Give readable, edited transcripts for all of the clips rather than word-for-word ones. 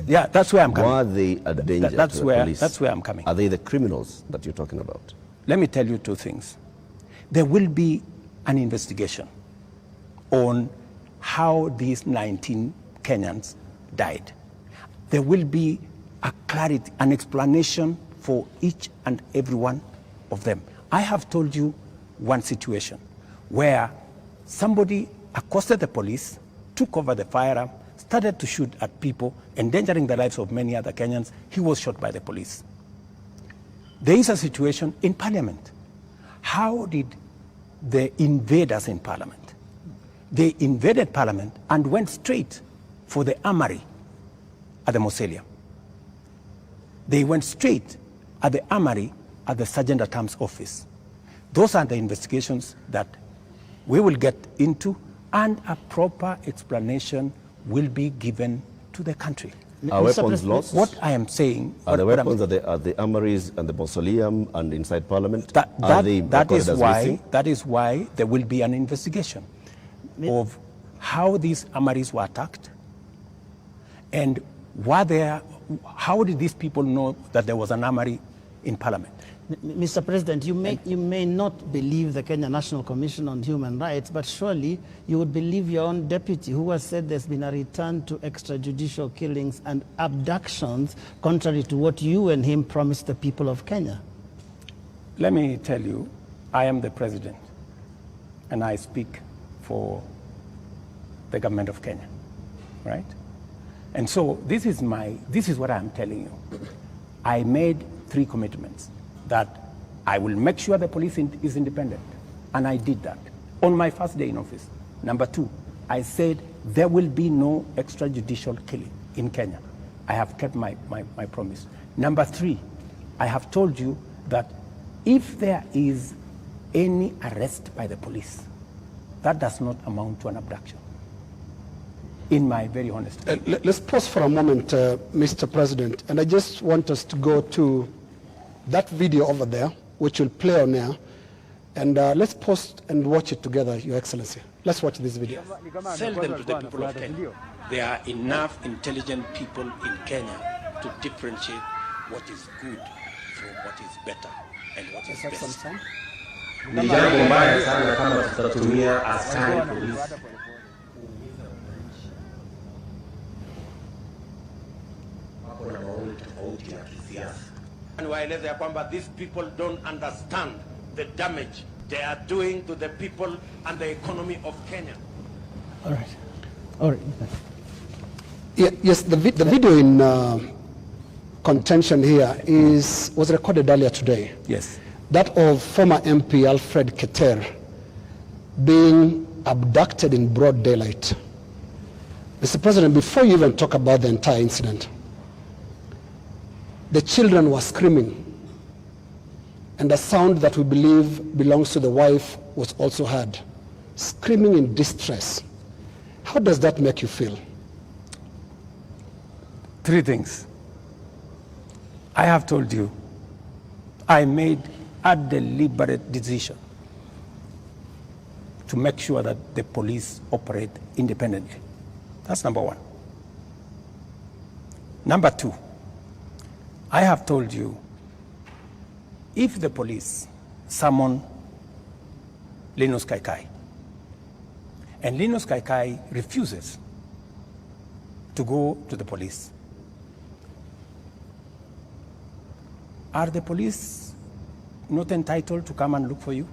Yeah, that's where I'm coming. Were they a danger to the police? That's where I'm coming. Are they the criminals that you're talking about? Let me tell you two things. There will be an investigation on how these 19 Kenyans died. There will be a clarity, an explanation for each and every one of them. I have told you one situation where somebody accosted the police, took over the firearm, started to shoot at people, endangering the lives of many other Kenyans. He was shot by the police. There is a situation in Parliament. How did the invaders in Parliament? They invaded Parliament and went straight for the armory at the Mausoleum. They went straight at the armory at the Sergeant at Arms office. Those are the investigations that we will get into, and a proper explanation will be given to the country. Are weapons lost? What I am saying... Are the weapons at the armories and the Mausoleum and inside Parliament? That is why there will be an investigation of how these armories were attacked and how did these people know that there was an armory in Parliament? Mr. President, you may not believe the Kenya National Commission on Human Rights, but surely you would believe your own deputy who has said there's been a return to extrajudicial killings and abductions, contrary to what you and him promised the people of Kenya. Let me tell you, I am the president, and I speak for the government of Kenya, right? And so this is what I'm telling you. I made 3 commitments. That I will make sure the police is independent. And I did that on my first day in office. Number 2, I said there will be no extrajudicial killing in Kenya. I have kept my promise. Number 3, I have told you that if there is any arrest by the police, that does not amount to an abduction. In my very honest opinion. Let's pause for a moment, Mr. President, and I just want us to go to that video over there, which will play on air, and let's pause and watch it together, Your Excellency. Let's watch this video. Sell them to the people of Kenya. There are enough intelligent people in Kenya to differentiate what is good from what is better and what is best. Ni jambo mbaya sana kama tutatumia askari polisi hapo na maoni tofauti ya kisiasa. And waeleza ya kwamba these people don't understand the damage they are doing to the people and the economy of Kenya. All right. All right. Yeah, yes, the video in contention here was recorded earlier today. Yes. That of former MP Alfred Keter being abducted in broad daylight. Mr. President, before you even talk about the entire incident, the children were screaming, and a sound that we believe belongs to the wife was also heard, screaming in distress. How does that make you feel? 3 things. I have told you, I made a deliberate decision to make sure that the police operate independently. That's number 1. Number 2, I have told you, if the police summon Linus Kaikai, and Linus Kaikai refuses to go to the police, are the police not entitled to come and look for you?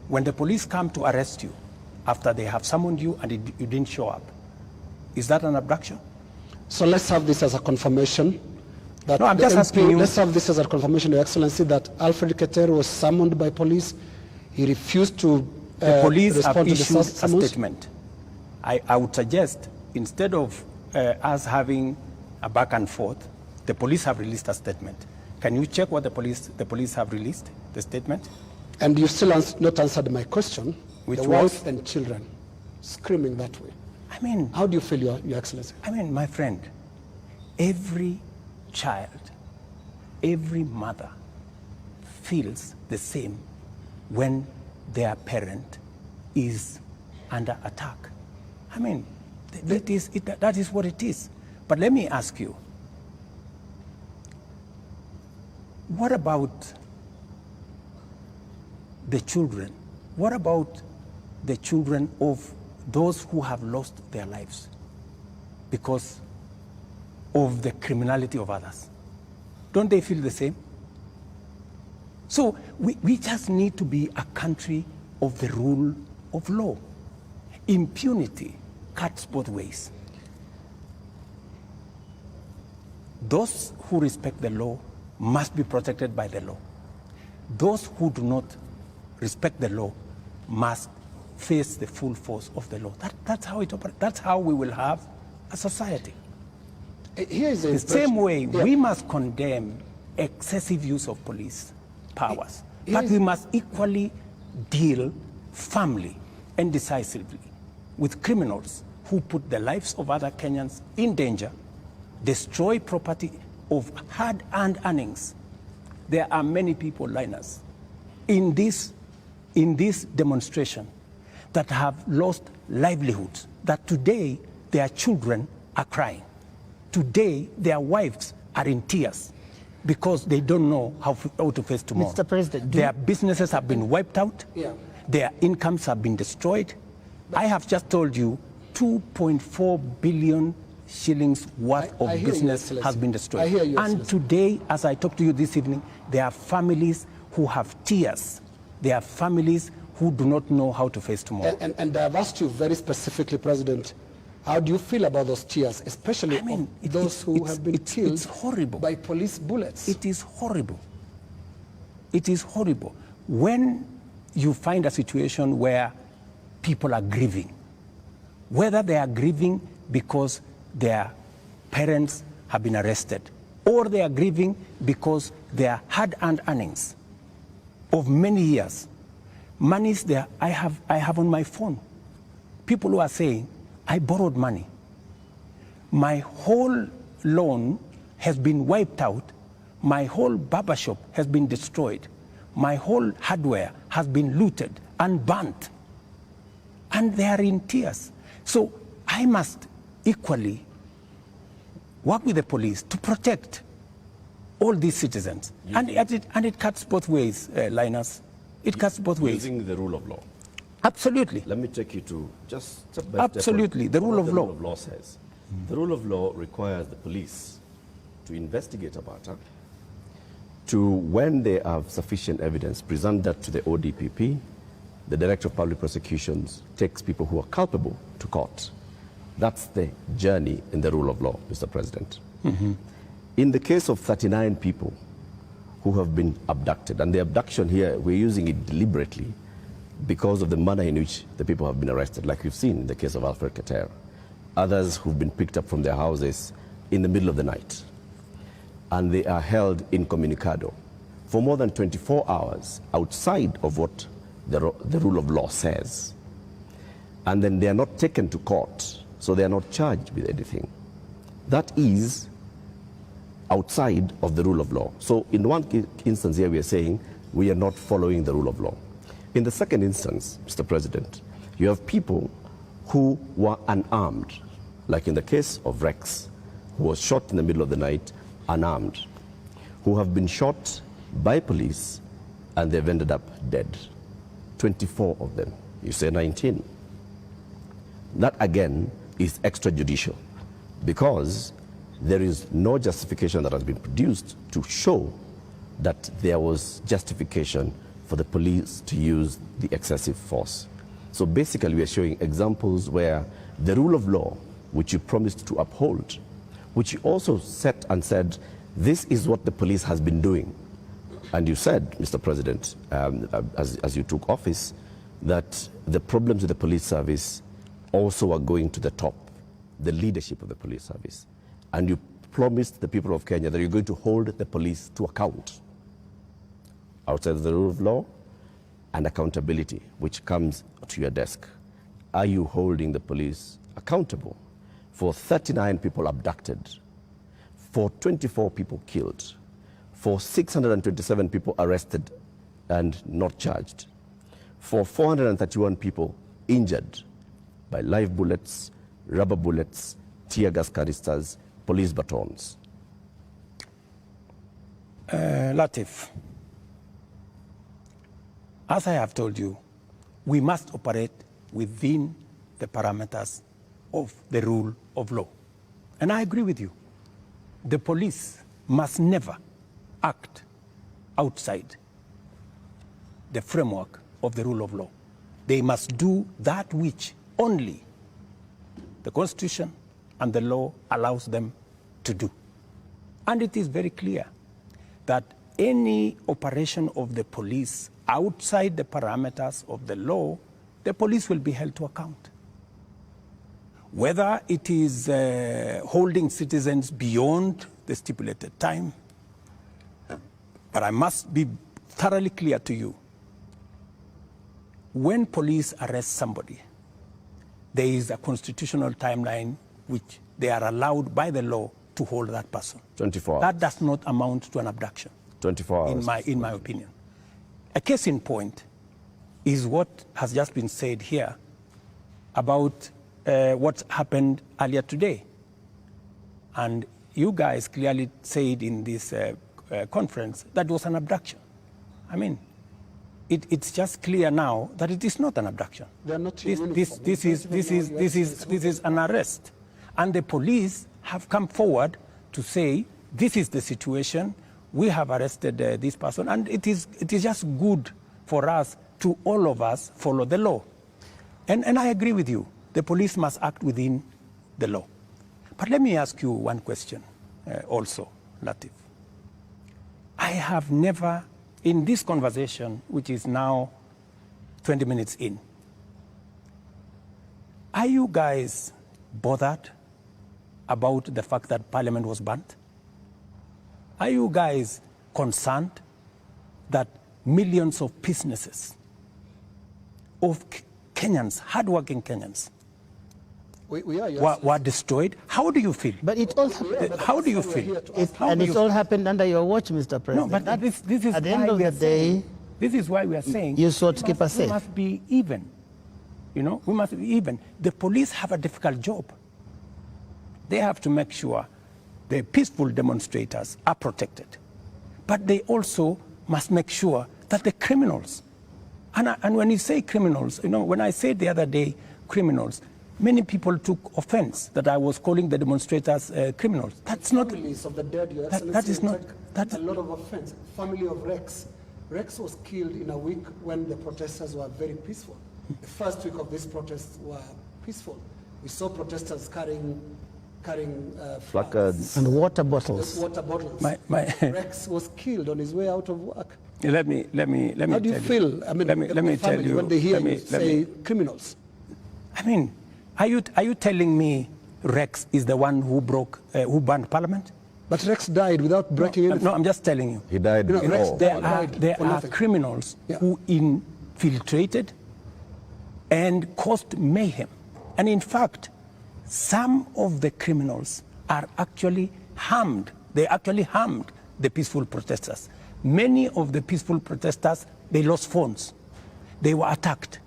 When the police come to arrest you after they have summoned you and you didn't show up, is that an abduction? So let's have this as a confirmation. That no, I'm just asking you. Let's have this as a confirmation, Your Excellency, that Alfred Keter was summoned by police. He refused to the police have respond to issued the a summons. statement. I would suggest, instead of us having a back and forth, the police have released a statement. Can you check what the police have released, the statement? And you still not answered my question. Which the was? wife and children screaming that way. I mean, how do you feel, Your Excellency? I mean, my friend, every child, every mother feels the same when their parent is under attack. I mean, That is what it is. But let me ask you, what about the children? What about the children of those who have lost their lives because of the criminality of others? Don't they feel the same? So we just need to be a country of the rule of law. Impunity cuts both ways. Those who respect the law must be protected by the law. Those who do not respect the law must face the full force of the law. That's how it operates. That's how we will have a society. Here is the same way we must condemn excessive use of police powers, but we must equally deal firmly and decisively with criminals who put the lives of other Kenyans in danger, destroy property of hard-earned earnings. There are many people, Linus, in this demonstration that have lost livelihoods, that today their children are crying. Today their wives are in tears because they don't know how to face tomorrow. Mr. President, their businesses have been wiped out. Yeah. Their incomes have been destroyed. I have just told you 2.4 billion shillings worth of business has been destroyed. And today, as I talk to you this evening, there are families who have tears. There are families who do not know how to face tomorrow. And I've asked you very specifically, President, how do you feel about those tears, especially those who have been killed by police bullets? It is horrible. It is horrible. When you find a situation where people are grieving, whether they are grieving because their parents have been arrested, or they are grieving because their hard-earned earnings of many years, monies there, I have on my phone, people who are saying, I borrowed money. My whole loan has been wiped out. My whole barbershop has been destroyed. My whole hardware has been looted and burnt. And they are in tears. So I must equally work with the police to protect all these citizens. And it cuts both ways, Linus. It cuts both ways. Using the rule of law. Absolutely. Let me take you to just step by step. Absolutely, the rule of law. The rule of law says. The rule of law requires the police to investigate a matter, to, when they have sufficient evidence, present that to the ODPP. The Director of Public Prosecutions takes people who are culpable to court. That's the journey in the rule of law, Mr. President. In the case of 39 people who have been abducted, and the abduction here, we're using it deliberately because of the manner in which the people have been arrested, like we've seen in the case of Alfred Keter. Others who've been picked up from their houses in the middle of the night, and they are held incommunicado for more than 24 hours outside of what the rule of law says. And then they are not taken to court, so they are not charged with anything. That is outside of the rule of law. So in one instance here we are saying we are not following the rule of law. In the second instance, Mr. President, you have people who were unarmed, like in the case of Rex, who was shot in the middle of the night, unarmed, who have been shot by police and they've ended up dead. 24 of them. You say 19. That again is extrajudicial because there is no justification that has been produced to show that there was justification for the police to use the excessive force. So basically we are showing examples where the rule of law, which you promised to uphold, which you also set and said, this is what the police has been doing. And you said, Mr. President, as you took office, that the problems with the police service also are going to the top, the leadership of the police service. And you promised the people of Kenya that you're going to hold the police to account outside of the rule of law and accountability, which comes to your desk. Are you holding the police accountable for 39 people abducted, for 24 people killed, for 627 people arrested and not charged, for 431 people injured by live bullets, rubber bullets, tear gas canisters, police batons? Latif, as I have told you, we must operate within the parameters of the rule of law. And I agree with you. The police must never act outside the framework of the rule of law. They must do that which only the Constitution and the law allows them to do. And it is very clear that any operation of the police outside the parameters of the law, the police will be held to account. Whether it is holding citizens beyond the stipulated time, but I must be thoroughly clear to you. When police arrest somebody, there is a constitutional timeline which they are allowed by the law to hold that person. 24 hours. That does not amount to an abduction. 24 hours. In my opinion. A case in point is what has just been said here about what happened earlier today. And you guys clearly said in this conference that was an abduction. I mean, it's just clear now that it is not an abduction. They are not This is an arrest. And the police have come forward to say, this is the situation, we have arrested this person, and it is just good for us to all of us follow the law. And I agree with you, the police must act within the law. But let me ask you one question also, Latif. I have never, in this conversation, which is now 20 minutes in, are you guys bothered about the fact that Parliament was burnt? Are you guys concerned that millions of businesses of Kenyans, hardworking Kenyans, were destroyed? How do you feel? But it all happened. How do you feel? It all happened under your watch, Mr. President. No, but this is at the why end of we the are day, saying, this is why we are saying you sought to keep us safe. We must be even. You know, we must be even. The police have a difficult job. They have to make sure the peaceful demonstrators are protected. But they also must make sure that the criminals, and when you say criminals, you know, when I said the other day criminals, many people took offense that I was calling the demonstrators criminals. That's not. Families of the dead, Your Excellency, that is not. That's a lot of offense. Family of Rex. Rex was killed in a week when the protesters were very peaceful. The first week of these protests were peaceful. We saw protesters carrying Placards. And water bottles. Water bottles. Rex was killed on his way out of work. Let me. How do you feel? I mean, let me tell you when they hear you say criminals. I mean, are you telling me Rex is the one who burned Parliament? But Rex died without breaking anything. No, I'm just telling you. He died. You know, Rex There are criminals who infiltrated and caused mayhem. And in fact, some of the criminals are actually harmed. They actually harmed the peaceful protesters. Many of the peaceful protesters, they lost phones. They were attacked.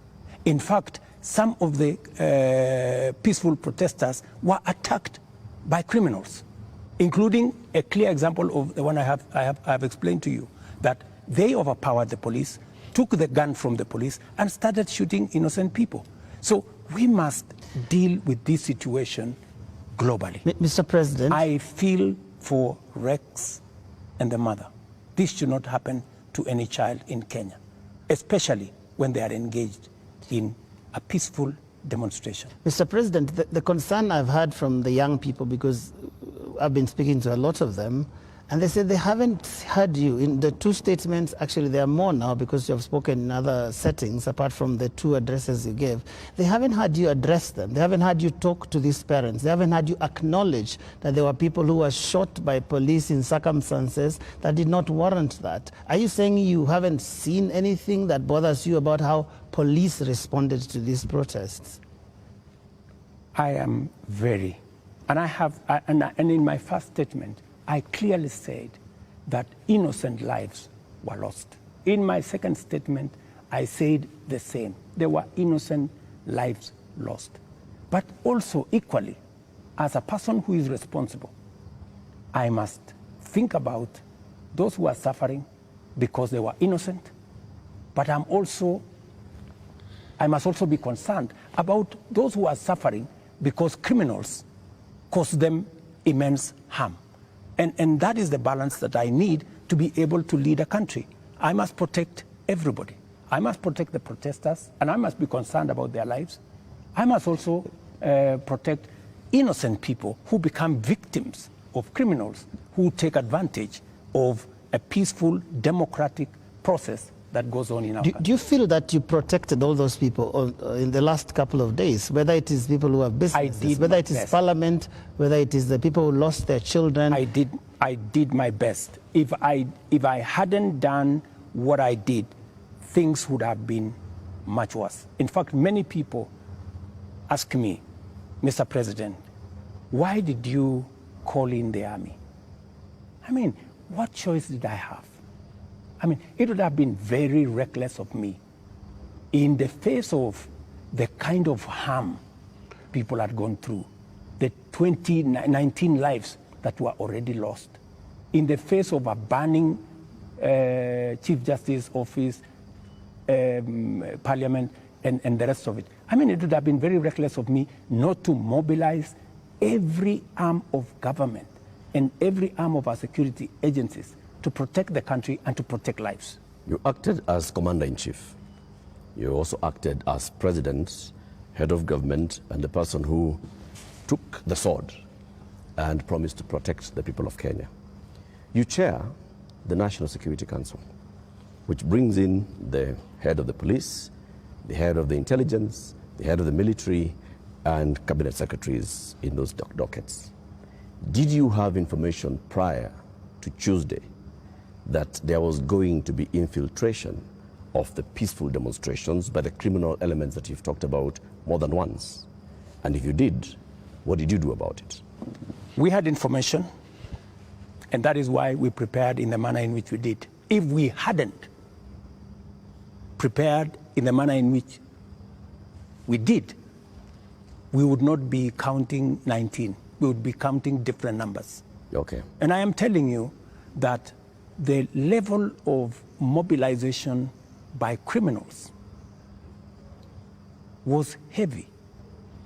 In fact, some of the peaceful protesters were attacked by criminals, including a clear example of the one I have explained to you, that they overpowered the police, took the gun from the police, and started shooting innocent people. So we must deal with this situation globally. Mr. President. I feel for Rex and the mother. This should not happen to any child in Kenya, especially when they are engaged in a peaceful demonstration. Mr. President, the concern I've heard from the young people, because I've been speaking to a lot of them, and they said they haven't heard you in the two statements. Actually, there are more now because you have spoken in other settings apart from the two addresses you gave. They haven't heard you address them. They haven't heard you talk to these parents. They haven't heard you acknowledge that there were people who were shot by police in circumstances that did not warrant that. Are you saying you haven't seen anything that bothers you about how police responded to these protests? I am very, and and in my first statement, I clearly said that innocent lives were lost. In my second statement, I said the same. There were innocent lives lost. But also equally, as a person who is responsible, I must think about those who are suffering because they were innocent, but I must also be concerned about those who are suffering because criminals cause them immense harm. And that is the balance that I need to be able to lead a country. I must protect everybody. I must protect the protesters, and I must be concerned about their lives. I must also protect innocent people who become victims of criminals who take advantage of a peaceful, democratic process that goes on in our country. Do you feel that you protected all those people in the last couple of days, whether it is people who have businesses, whether it is Parliament, whether it is the people who lost their children? I did my best. If I hadn't done what I did, things would have been much worse. In fact, many people ask me, Mr. President, why did you call in the army? I mean, what choice did I have? I mean, it would have been very reckless of me in the face of the kind of harm people had gone through, the 19 lives that were already lost, in the face of a burning Chief Justice office, Parliament, and the rest of it. I mean, it would have been very reckless of me not to mobilize every arm of government and every arm of our security agencies to protect the country and to protect lives. You acted as Commander-in-Chief. You also acted as President, Head of Government, and the person who took the sword and promised to protect the people of Kenya. You chair the National Security Council, which brings in the head of the police, the head of the intelligence, the head of the military, and cabinet secretaries in those dockets. Did you have information prior to Tuesday that there was going to be infiltration of the peaceful demonstrations by the criminal elements that you've talked about more than once? And if you did, what did you do about it? We had information, and that is why we prepared in the manner in which we did. If we hadn't prepared in the manner in which we did, we would not be counting 19. We would be counting different numbers. Okay. And I am telling you that the level of mobilization by criminals was heavy.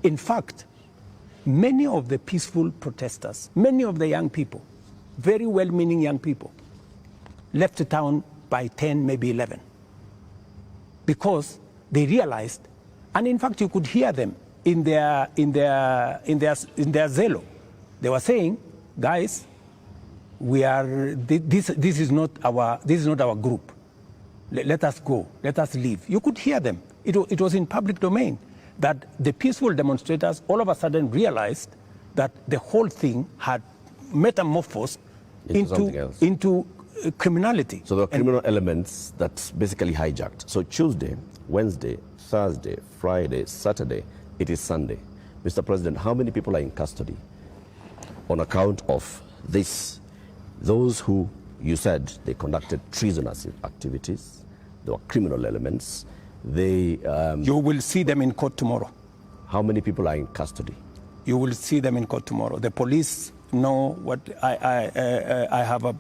In fact, many of the peaceful protesters, many of the young people, very well-meaning young people, left the town by 10, maybe 11, because they realized, and in fact you could hear them in their zelo. They were saying, guys, this is not our group. Let us go. Let us leave. You could hear them. It was in public domain that the peaceful demonstrators all of a sudden realized that the whole thing had metamorphosed into criminality. So there were criminal elements that basically hijacked. So Tuesday, Wednesday, Thursday, Friday, Saturday, it is Sunday. Mr. President, how many people are in custody on account of this? Those who you said they conducted treasonous activities, there were criminal elements. You will see them in court tomorrow. How many people are in custody? You will see them in court tomorrow. The police know what I have a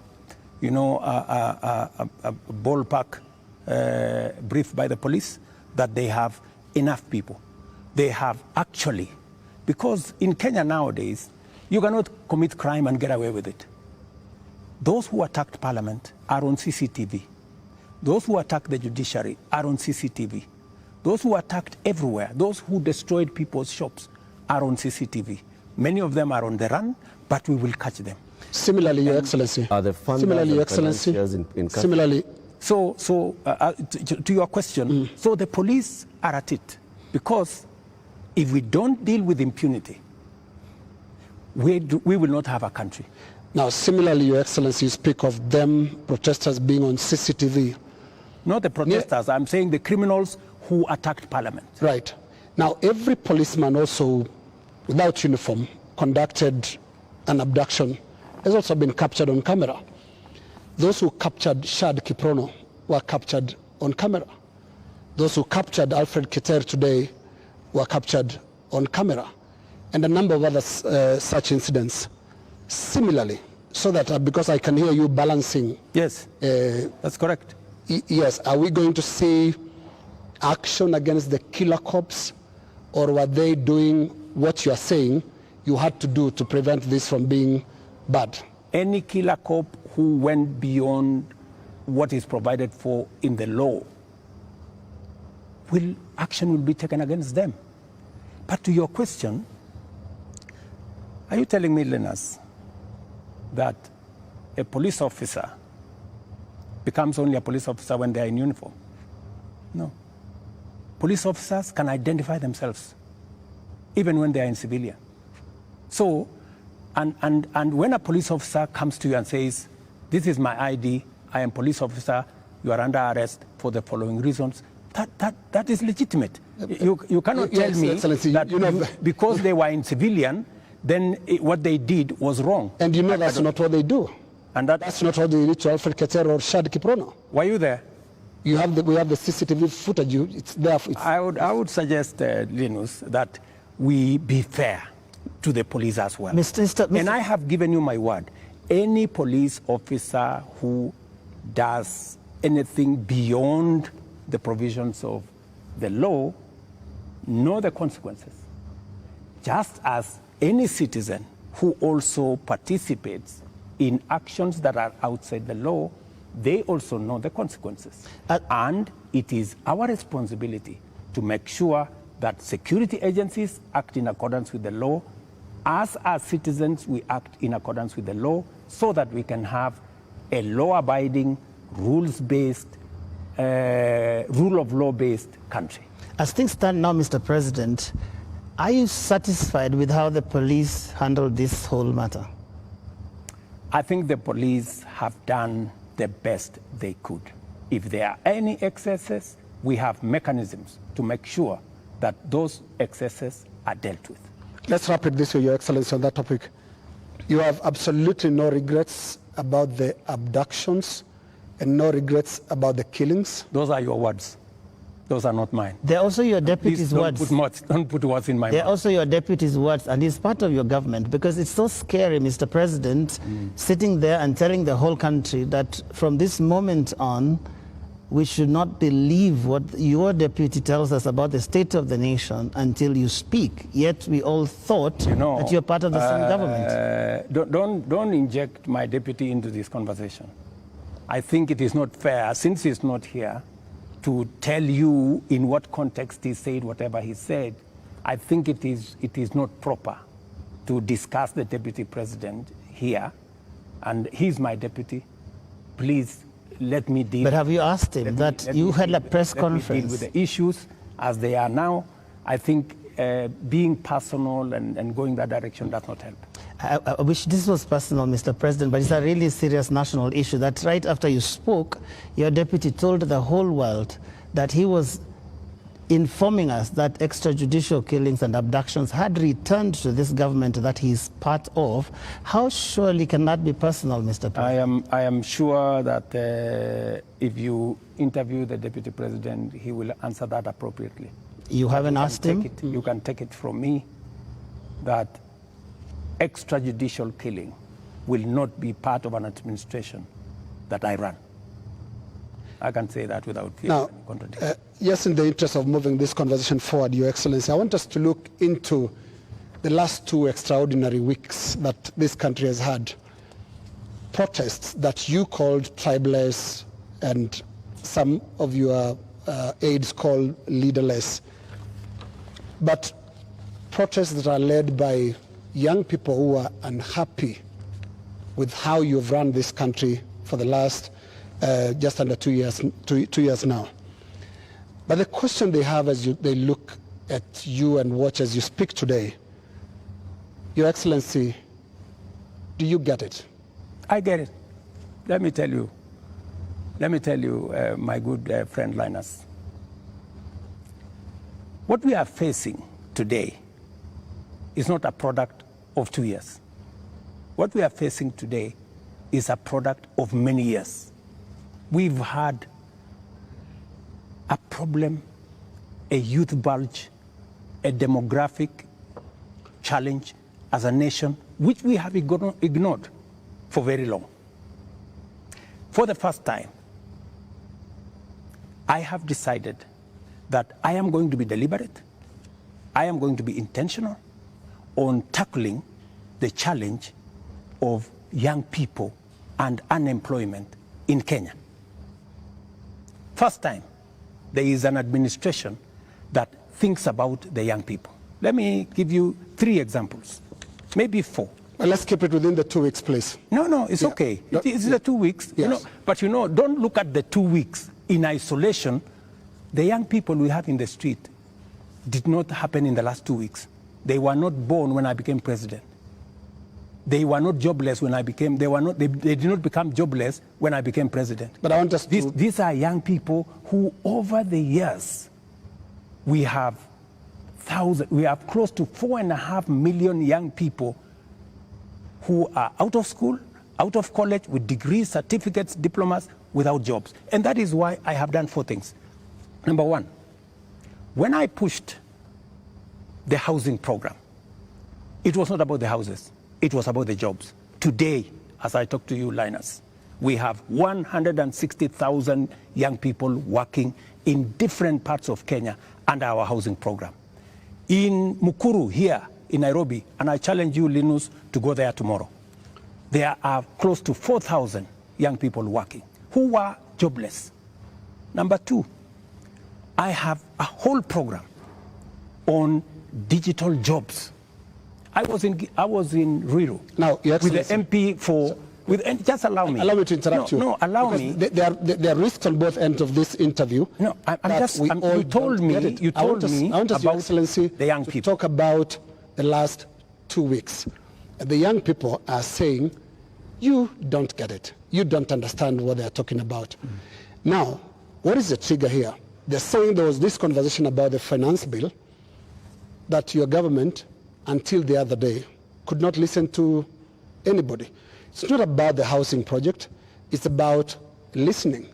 ballpark brief by the police that they have enough people. They have actually, because in Kenya nowadays, you cannot commit crime and get away with it. Those who attacked Parliament are on CCTV. Those who attacked the judiciary are on CCTV. Those who attacked everywhere, those who destroyed people's shops are on CCTV. Many of them are on the run, but we will catch them. Similarly, Your Excellency. Are the funders similarly, Your and Excellency. in Similarly. So to your question, so the police are at it, because if we don't deal with impunity, we will not have a country. Now, similarly, Your Excellency, you speak of them, protesters being on CCTV. Not the protesters, I'm saying the criminals who attacked Parliament. Right. Now, every policeman also, without uniform, conducted an abduction, has also been captured on camera. Those who captured Shad Kiprono were captured on camera. Those who captured Alfred Keter today were captured on camera, and a number of other such incidents similarly, so that because I can hear you balancing. Yes, that's correct. Yes, are we going to see action against the killer cops, or were they doing what you are saying you had to do to prevent this from being bad? Any killer cop who went beyond what is provided for in the law, action will be taken against them. But to your question, are you telling me, Linus, that a police officer becomes only a police officer when they are in uniform? No. Police officers can identify themselves even when they are in civilian. So, and when a police officer comes to you and says, this is my ID, I am police officer, you are under arrest for the following reasons, that is legitimate. You cannot tell me that because they were in civilian, then what they did was wrong. And you know that's not what they do. And that's not what they did to Alfred Keter or Shad Kiprono. Were you there? We have the CCTV footage. It's there. I would suggest, Linus, that we be fair to the police as well. Mr. And I have given you my word. Any police officer who does anything beyond the provisions of the law know the consequences. Just as any citizen who also participates in actions that are outside the law, they also know the consequences. And it is our responsibility to make sure that security agencies act in accordance with the law. As citizens, we act in accordance with the law so that we can have a law-abiding, rules-based, rule of law-based country. As things stand now, Mr. President, are you satisfied with how the police handled this whole matter? I think the police have done the best they could. If there are any excesses, we have mechanisms to make sure that those excesses are dealt with. Let's wrap it this way, Your Excellency, on that topic. You have absolutely no regrets about the abductions and no regrets about the killings? Those are your words. Those are not mine. They're also your deputy's words. Don't put words in my mouth. They're also your deputy's words, and it's part of your government, because it's so scary, Mr. President, sitting there and telling the whole country that from this moment on, we should not believe what your deputy tells us about the state of the nation until you speak. Yet we all thought that you're part of the same government. Don't inject my deputy into this conversation. I think it is not fair, since he's not here, to tell you in what context he said whatever he said. I think it is not proper to discuss the deputy president here, and he's my deputy. Please let me deal. But have you asked him that you had a press conference? Deal with the issues as they are now. I think being personal and going that direction does not help. I wish this was personal, Mr. President, but it's a really serious national issue that right after you spoke, your deputy told the whole world that he was informing us that extrajudicial killings and abductions had returned to this government that he's part of. How surely can that be personal, Mr. President? I am sure that if you interview the deputy president, he will answer that appropriately. You haven't asked him? You can take it from me that extrajudicial killing will not be part of an administration that I run. I can say that without fear of any contradiction. Yes, in the interest of moving this conversation forward, Your Excellency, I want us to look into the last 2 extraordinary weeks that this country has had. Protests that you called tribeless and some of your aides called leaderless. But protests that are led by young people who are unhappy with how you've run this country for the last just under 2 years now. But the question they have as they look at you and watch as you speak today, Your Excellency, do you get it? I get it. Let me tell you, my good friend Linus, what we are facing today is not a product of 2 years. What we are facing today is a product of many years. We've had a problem, a youth bulge a demographic challenge as a nation, which we have ignored for very long. For the first time, I have decided that I am going to be deliberate, I am going to be intentional on tackling the challenge of young people and unemployment in Kenya. First time, there is an administration that thinks about the young people. Let me give you 3 examples, maybe 4. Well, let's keep it within the 2 weeks, please. No, it's okay. It's the 2 weeks. Yes. But don't look at the 2 weeks in isolation. The young people we have in the street did not happen in the last 2 weeks. They were not born when I became president. They were not jobless when I became, they did not become jobless when I became president. But I want us to... These are young people who over the years, we have close to 4.5 million young people who are out of school, out of college, with degrees, certificates, diplomas, without jobs. And that is why I have done 4 things. Number 1, when I pushed the housing program, it was not about the houses, it was about the jobs. Today, as I talk to you, Linus, we have 160,000 young people working in different parts of Kenya under our housing program. In Mukuru here in Nairobi, and I challenge you, Linus, to go there tomorrow, there are close to 4,000 young people working who were jobless. Number 2, I have a whole program on digital jobs. I was in Ruiru now, with the MP for... just allow me. Allow me to interrupt you. No, allow me. There are risks on both ends of this interview. No, you told me about Your Excellency, the young people. Talk about the last 2 weeks. The young people are saying, you don't get it. You don't understand what they're talking about. Now, what is the trigger here? They're saying there was this conversation about the finance bill that your government, until the other day, could not listen to anybody. It's not about the housing project, it's about listening.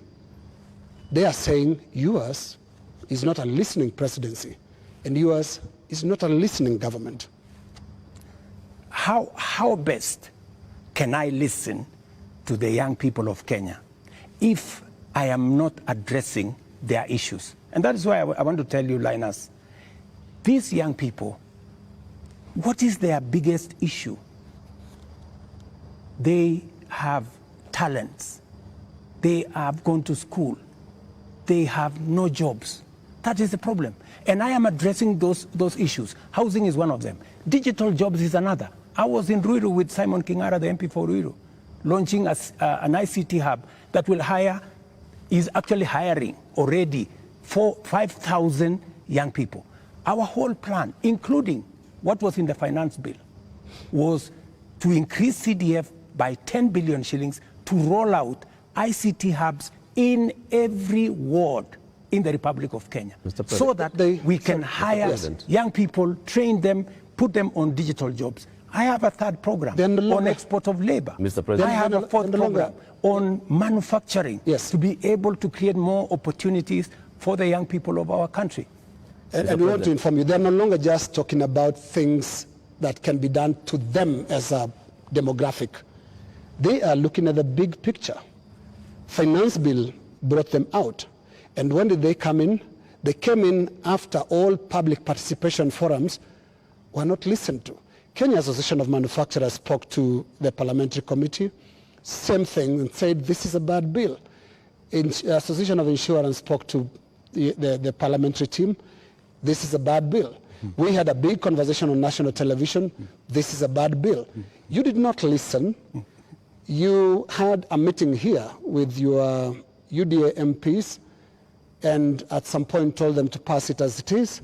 They are saying yours is not a listening presidency, and yours is not a listening government. How best can I listen to the young people of Kenya if I am not addressing their issues? And that is why I want to tell you, Linus, these young people, what is their biggest issue? They have talents. They have gone to school. They have no jobs. That is the problem. And I am addressing those issues. Housing is one of them. Digital jobs is another. I was in Ruiru with Simon Kingara, the MP for Ruiru, launching an ICT hub that will is actually hiring already 5,000 young people. Our whole plan, including what was in the finance bill, was to increase CDF by 10 billion shillings to roll out ICT hubs in every ward in the Republic of Kenya, so that we can hire young people, train them, put them on digital jobs. I have a 3rd program on export of labor. Mr. President. I have a 4th program on manufacturing, to be able to create more opportunities for the young people of our country. And we want to inform you, they're no longer just talking about things that can be done to them as a demographic. They are looking at the big picture. Finance bill brought them out. And when did they come in? They came in after all public participation forums were not listened to. Kenya Association of Manufacturers spoke to the Parliamentary Committee, same thing, and said this is a bad bill. Association of Insurance spoke to the parliamentary team, this is a bad bill. We had a big conversation on national television, this is a bad bill. You did not listen. You had a meeting here with your UDA MPs and at some point told them to pass it as it is.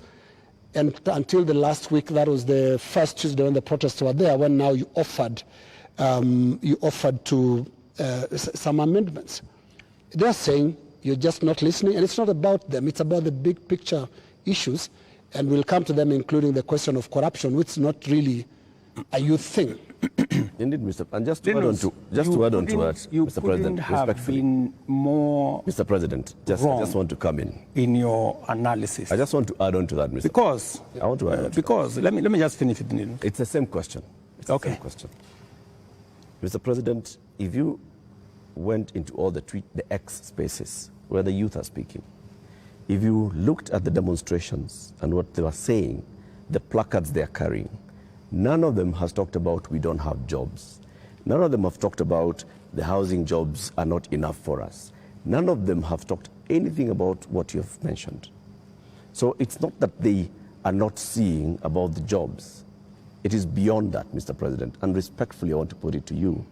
And until the last week, that was the first Tuesday when the protests were there, when now you offered to some amendments. They're saying you're just not listening, and it's not about them, it's about the big picture issues, and we'll come to them, including the question of corruption, which is not really a youth thing. Indeed, Mr. And just to add on to that, Mr. President, respectfully, been more Mr. President, I just want to come in your analysis. I just want to add on to that, Mr. Because I want to add on to because let me just finish it. It's the same question. It's the same question. Mr. President, if you went into all the X spaces where the youth are speaking, if you looked at the demonstrations and what they were saying, the placards they are carrying, none of them has talked about we don't have jobs. None of them have talked about the housing jobs are not enough for us. None of them have talked anything about what you have mentioned. So it's not that they are not seeing about the jobs. It is beyond that, Mr. President. And respectfully, I want to put it to you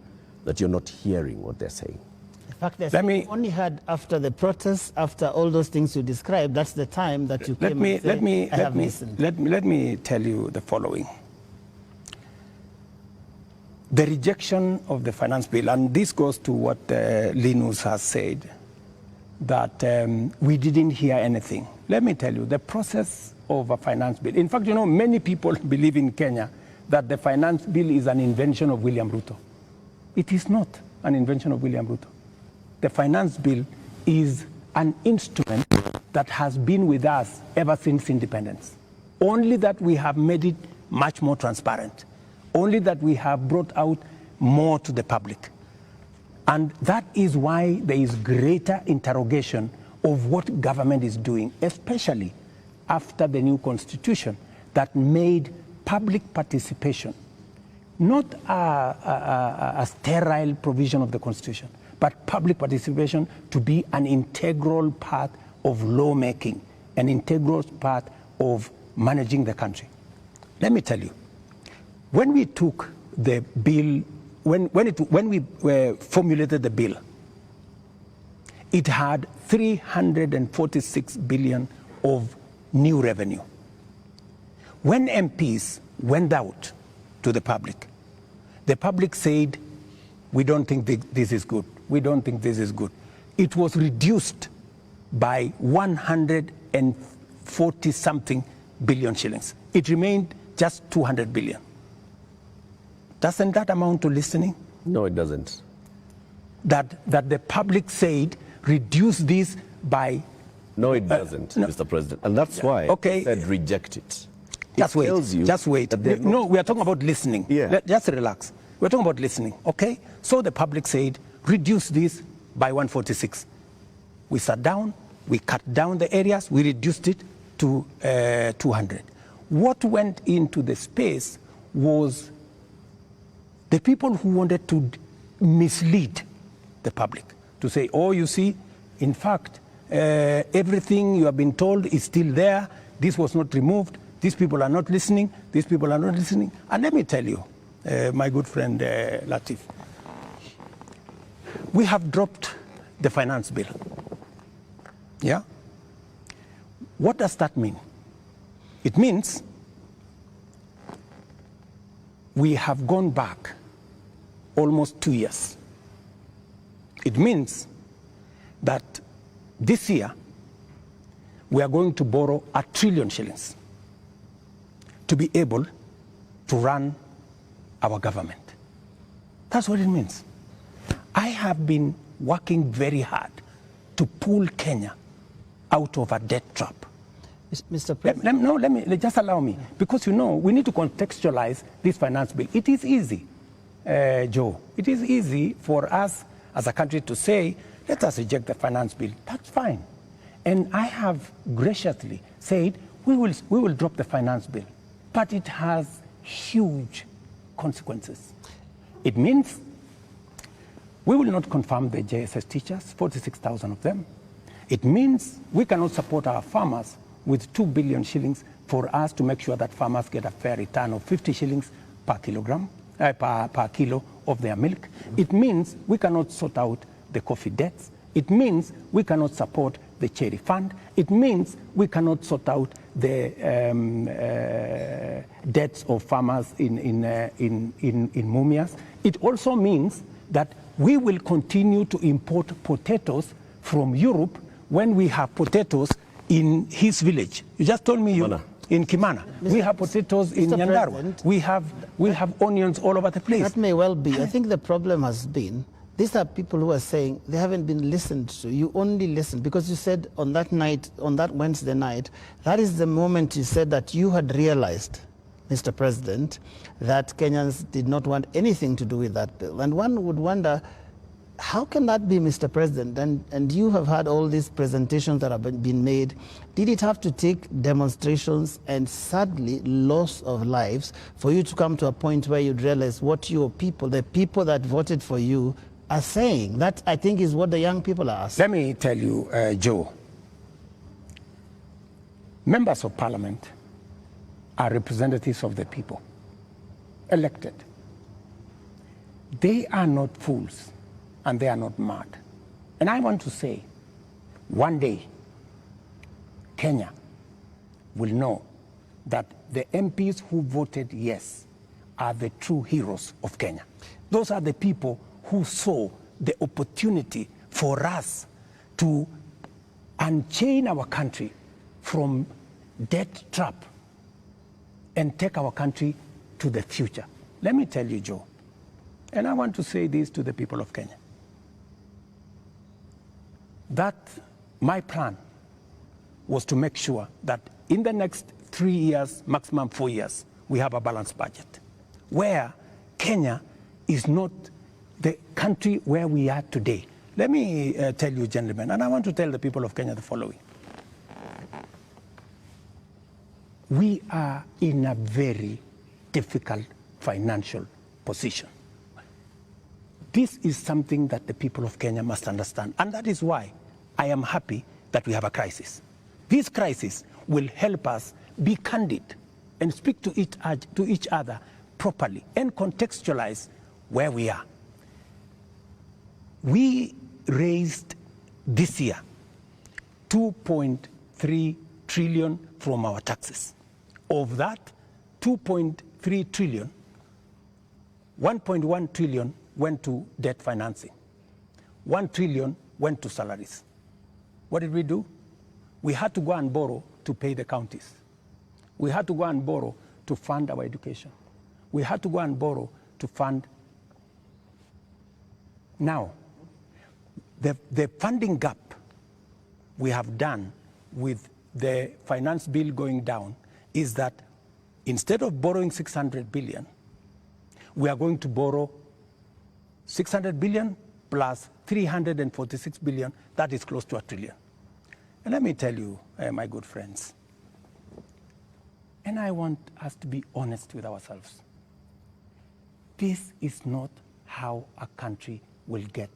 that you're not hearing what they're saying. In fact, we only had after the protests, after all those things you described, that's the time that you came and said, let me tell you the following. The rejection of the finance bill, and this goes to what Linus has said, that we didn't hear anything. Let me tell you, the process of a finance bill, in fact, you know, many people believe in Kenya that the finance bill is an invention of William Ruto. It is not an invention of William Ruto. The finance bill is an instrument that has been with us ever since independence. Only that we have made it much more transparent. Only that we have brought out more to the public. And that is why there is greater interrogation of what government is doing, especially after the new constitution that made public participation not a sterile provision of the constitution, but public participation to be an integral part of lawmaking, an integral part of managing the country. Let me tell you, when we took the bill, when we formulated the bill, it had 346 billion of new revenue. When MPs went out to the public said, we don't think this is good. We don't think this is good. It was reduced by 140 something billion shillings. It remained just 200 billion. Doesn't that amount to listening? No, it doesn't. That the public said, reduce this by... No, it doesn't, no. Mr. President. And that's why I said reject it. Just wait. No, we are talking about listening. Yeah. Just relax. We're talking about listening, okay? So the public said, reduce this by 146. We sat down, we cut down the areas, we reduced it to 200. What went into the space was the people who wanted to mislead the public, to say, oh, you see, in fact, everything you have been told is still there. This was not removed. These people are not listening. These people are not listening. And let me tell you, my good friend Latif, we have dropped the finance bill. Yeah? What does that mean? It means we have gone back almost 2 years. It means that this year we are going to borrow 1 trillion shillings to be able to run our government. That's what it means. I have been working very hard to pull Kenya out of a debt trap. Mr. President. Let me just allow me, because you know we need to contextualize this finance bill. It is easy, Joe. It is easy for us as a country to say, let us reject the finance bill. That's fine. And I have graciously said we will drop the finance bill, but it has huge consequences. It means we will not confirm the JSS teachers, 46,000 of them. It means we cannot support our farmers with 2 billion shillings for us to make sure that farmers get a fair return of 50 shillings per kilogram, per kilo of their milk. It means we cannot sort out the coffee debts. It means we cannot support the cherry fund. It means we cannot sort out the debts of farmers in Mumias. It also means that we will continue to import potatoes from Europe when we have potatoes in his village. You just told me in Kimana. We have potatoes in Mr. Nyandarua. President, We have onions all over the place. That may well be. I think the problem has been, these are people who are saying they haven't been listened to. You only listened because you said on that night, on that Wednesday night, that is the moment you said that you had realized, Mr. President, that Kenyans did not want anything to do with that bill. And one would wonder, how can that be, Mr. President? And you have had all these presentations that have been made. Did it have to take demonstrations and sadly loss of lives for you to come to a point where you'd realize what your people, the people that voted for you, are saying? That, I think, is what the young people are asking. Let me tell you, Joe, members of parliament are representatives of the people, elected. They are not fools and they are not mad. And I want to say, one day, Kenya will know that the MPs who voted yes are the true heroes of Kenya. Those are the people who saw the opportunity for us to unchain our country from debt trap and take our country to the future. Let me tell you, Joe, and I want to say this to the people of Kenya, that my plan was to make sure that in the next 3 years, maximum 4 years, we have a balanced budget, where Kenya is not the country where we are today. Let me tell you, gentlemen, and I want to tell the people of Kenya the following. We are in a very difficult financial position. This is something that the people of Kenya must understand, and that is why I am happy that we have a crisis. This crisis will help us be candid and speak to each other properly and contextualize where we are. We raised this year 2.3 trillion from our taxes. Of that 2.3 trillion, 1.1 trillion went to debt financing. 1 trillion went to salaries. What did we do? We had to go and borrow to pay the counties. We had to go and borrow to fund our education. We had to go and borrow to fund. Now, the funding gap we have done with the finance bill going down is that instead of borrowing 600 billion, we are going to borrow 600 billion plus 346 billion. That is close to $1 trillion. And let me tell you, my good friends, and I want us to be honest with ourselves. This is not how a country will get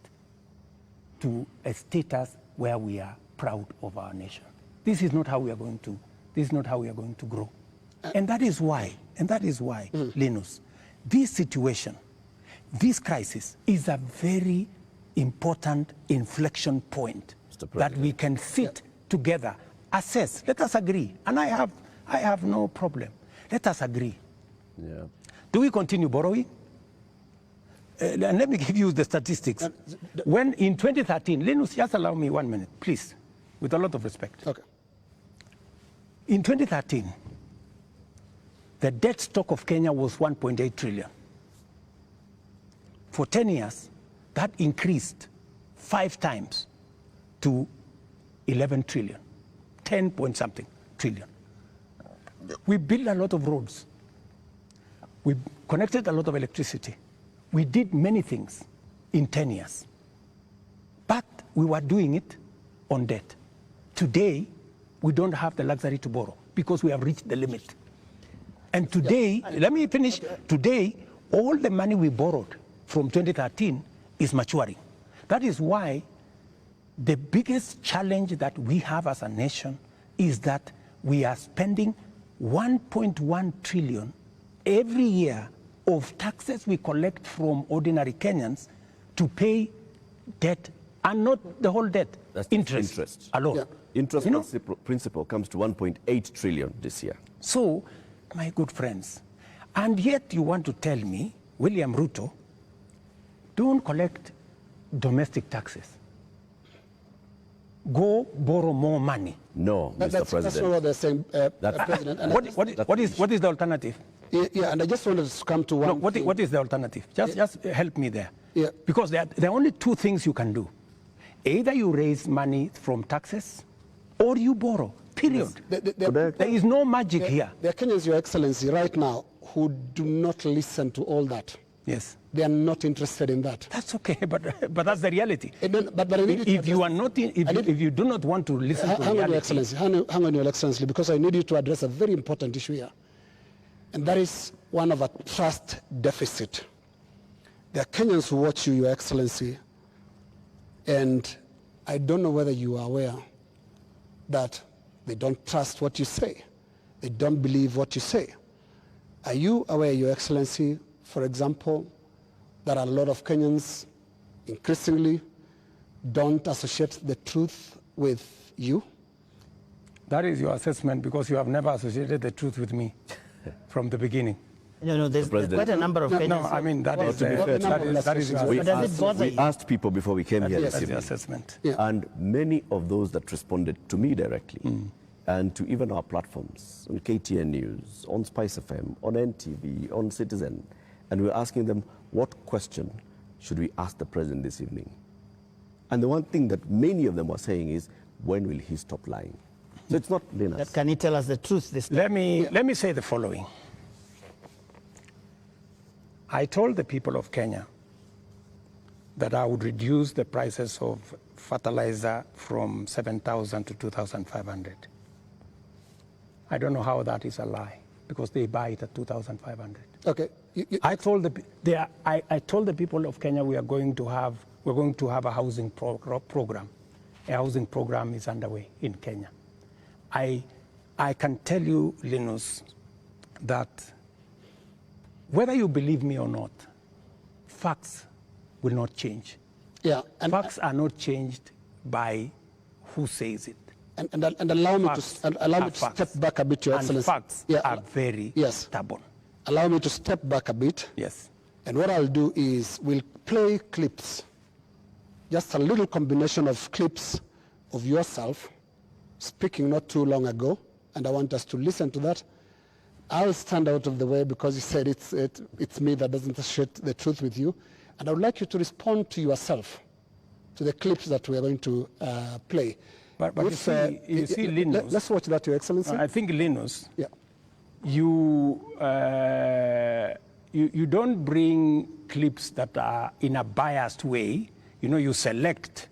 to a status where we are proud of our nation. This is not how we are going to. This is not how we are going to grow. And that is why, Linus, this situation, this crisis is a very important inflection point that we can sit together, assess. Let us agree. And I have no problem. Let us agree. Yeah. Do we continue borrowing? And let me give you the statistics. When in 2013, Linus, just allow me 1 minute, please, with a lot of respect. Okay. In 2013, the debt stock of Kenya was 1.8 trillion. For 10 years, that increased 5 times to 11 trillion, 10 point something trillion. We built a lot of roads. We connected a lot of electricity. We did many things in 10 years. But we were doing it on debt. Today, we don't have the luxury to borrow because we have reached the limit. And today, let me finish. Today, all the money we borrowed from 2013 is maturing. That is why the biggest challenge that we have as a nation is that we are spending 1.1 trillion every year of taxes we collect from ordinary Kenyans to pay debt, and not the whole debt. That's interest alone. Yeah. Interest principal comes to 1.8 trillion this year. So, my good friends, and yet you want to tell me, William Ruto, don't collect domestic taxes. go borrow more money. No, Mr. That's President. not what they're saying, President. And What is the alternative? yeah, and I just wanted to come to one No, thing. what is the alternative? Just help me there. Yeah. Because there are only two things you can do. Either you raise money from taxes or you borrow, period. There is no magic here. There are Kenyans, Your Excellency, right now who do not listen to all that. Yes. They are not interested in that. That's okay, but that's the reality. But I need If you are not, if you do not want to listen to hang on, Your reality, Excellency, hang on, Your Excellency, because I need you to address a very important issue here. And that is one of a trust deficit. There are Kenyans who watch you, Your Excellency, and I don't know whether you are aware that they don't trust what you say. They don't believe what you say. Are you aware, Your Excellency, for example, that a lot of Kenyans increasingly don't associate the truth with you? that is your assessment because you have never associated the truth with me from the beginning. No, there's quite a number of Kenyans. No, I mean, that is your We asked people before we came here this that's the evening. assessment. Yeah. And many of those that responded to me directly and to even our platforms, on KTN News, on Spice FM, on NTV, on Citizen, and we were asking them, what question should we ask the president this evening? And the one thing that many of them were saying is, when will he stop lying? So it's not Linus. Can you tell us the truth this time? Let me say the following. I told the people of Kenya that I would reduce the prices of fertilizer from 7,000 to 2,500. I don't know how that is a lie, because they buy it at 2,500. Okay. I told the people of Kenya we're going to have a housing program. A housing program is underway in Kenya. I can tell you, Linus, that whether you believe me or not, facts will not change. Yeah. And Facts are not changed by who says it. And allow me Facts to are step back a bit, Your and Excellency. facts are very stubborn. Allow me to step back a bit. Yes. And what I'll do is we'll play clips, just a little combination of clips of yourself speaking not too long ago, and I want us to listen to that. I'll stand out of the way because you said it's me that doesn't associate the truth with you, and I would like you to respond to yourself, to the clips that we are going to play. But you see, Linus. Let's watch that, Your Excellency. I think, Linus, Yeah. you don't bring clips that are in a biased way. You know, you select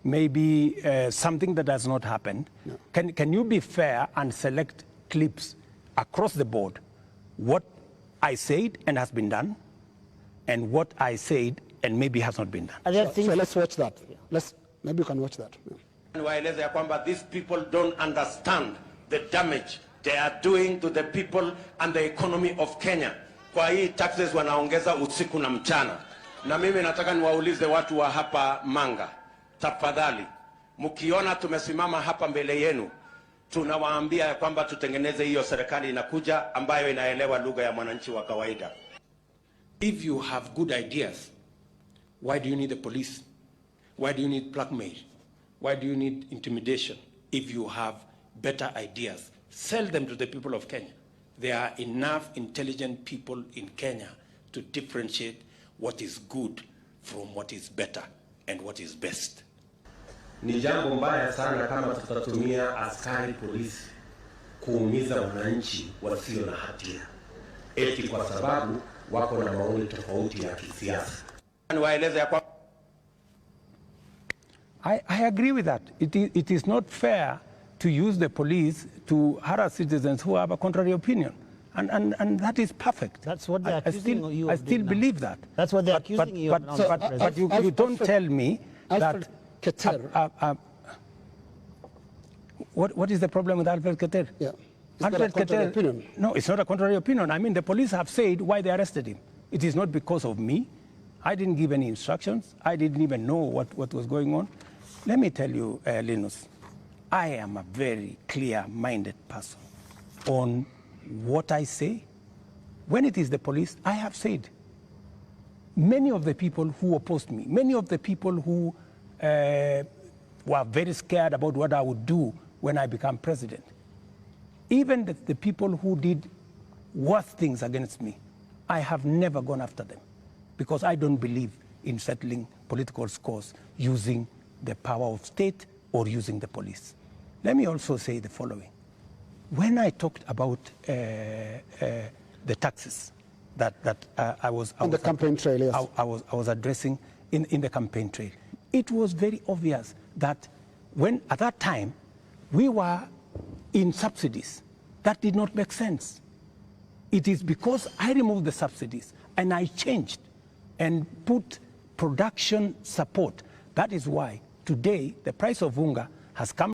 maybe something that has not happened. No. Can you be fair and select clips across the board? What I said and has been done, and what I said and maybe has not been done. Are there things So let's watch that. Maybe you can watch that. Yeah. Waeleze ya kwamba these people don't understand the damage they are doing to the people and the economy of Kenya. Kwa hii taxes wanaongeza usiku na mchana. Na mimi nataka niwaulize watu wa hapa Manga, tafadhali, mkiona tumesimama hapa mbele yenu, tunawaambia ya kwamba tutengeneze hiyo serikali inakuja ambayo inaelewa lugha ya mwananchi wa kawaida. If you have good ideas, why do you need the police? Why do you need blackmail? Why do you need intimidation? If you have better ideas, sell them to the people of Kenya. There are enough intelligent people in Kenya to differentiate what is good from what is better and what is best. Ni jambo mbaya sana kama tutatumia askari polisi kuumiza wananchi wasio na hatia eti kwa sababu wako na maoni tofauti ya kisiasa. Waeleze ya kwamba I agree with that. It is not fair to use the police to harass citizens who have a contrary opinion. And that is perfect. That's what they're accusing you of I still doing believe now. that. That's what they're accusing you of now, Mr. President. But you don't tell me that... Keter. What is the problem with Alfred Keter? Yeah. Is that a contrary opinion? No, it's not a contrary opinion. I mean, the police have said why they arrested him. It is not because of me. I didn't give any instructions. I didn't even know what was going on. Let me tell you, Linus, I am a very clear-minded person on what I say. When it is the police, I have said, many of the people who opposed me, many of the people who were very scared about what I would do when I become president. Even the people who did worse things against me, I have never gone after them because I don't believe in settling political scores using the power of state or using the police. Let me also say the following. When I talked about the taxes that I was campaign trail, yes. I was addressing in the campaign trail, it was very obvious that when at that time we were in subsidies, that did not make sense. It is because I removed the subsidies and I changed and put production support. That is why today the price of unga has come